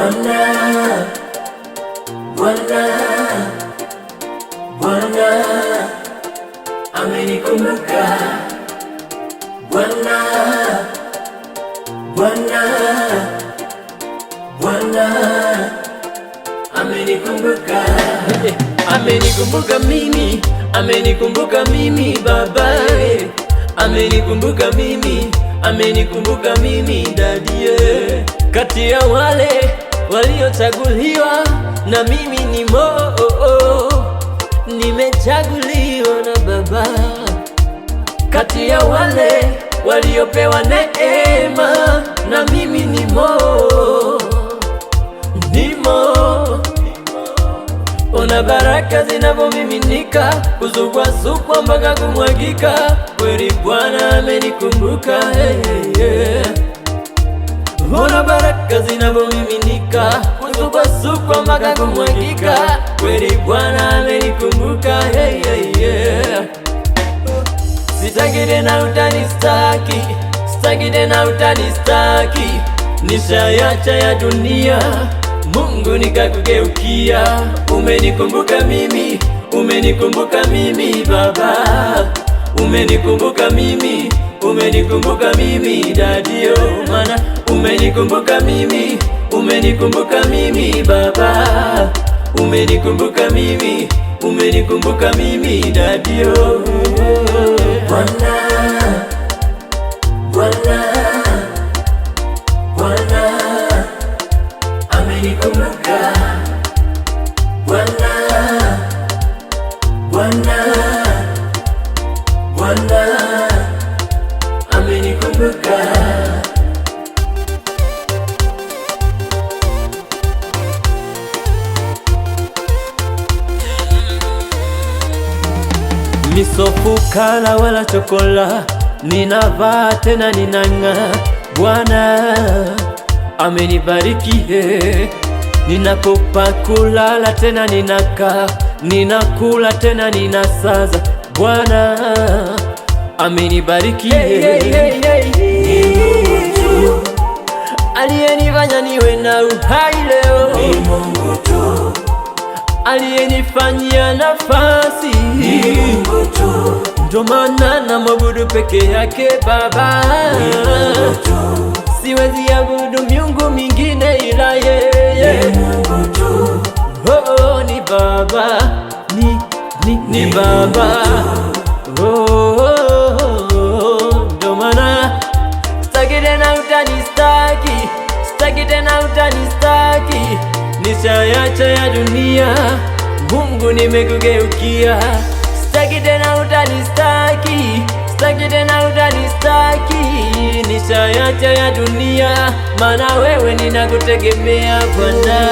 Bwana, Bwana, Bwana amenikumbuka. Bwana, Bwana, Bwana amenikumbuka. Amenikumbuka mimi, amenikumbuka mimi Baba, amenikumbuka mimi, amenikumbuka mimi Daddy. Kati ya wale waliochaguliwa na mimi nimechaguliwa na Baba. Kati ya wale waliopewa neema na mimi nimo. Ona baraka zinavomiminika, kuzukwazukwa mpaka kumwagika. Kweli Bwana amenikumbuka, Ona baraka zinavomiminika, kuzukwazukwa mpaka kumwagika. Kweli Bwana amenikumbuka, Sitaki tena utanistaki, sitaki tena utanistaki. Nishayacha ya dunia, Mungu nikakugeukia. Umenikumbuka mimi, umenikumbuka mimi Baba, umenikumbuka mimi, umenikumbuka mimi Daddy. Mana umenikumbuka mimi, umenikumbuka mimi Baba, umenikumbuka mimi, umenikumbuka mimi Daddy. Bwana, Bwana, Bwana amenikumbuka. Bwana, Bwana, Bwana amenikumbuka. Misofukala wala chokola, ninavaa tena ninang'aa. Bwana amenibariki, ninakopa kulala tena ninakaa, ninakula tena ninasaza. Bwana amenibariki, ni Mungu tu aliyenifanya niwe na uhai leo, ni Mungu tu aliyenifanyia nafasi, ni Mungu tu. Ndo maana namwabudu peke yake Baba, ni Mungu tu. Siwezi abudu miungu mingine ila yeye, ni Mungu tu. Oh, ni Baba, ni Baba. Ndo maana sitaki tena utanistaki, sitaki tena utanistaki. Nishayacha ya dunia, Mungu nimekugeukia. Sitaki tena utanistaki, sitaki tena utanistaki. Nishayacha ya dunia, maana wewe ninakutegemea Bwana.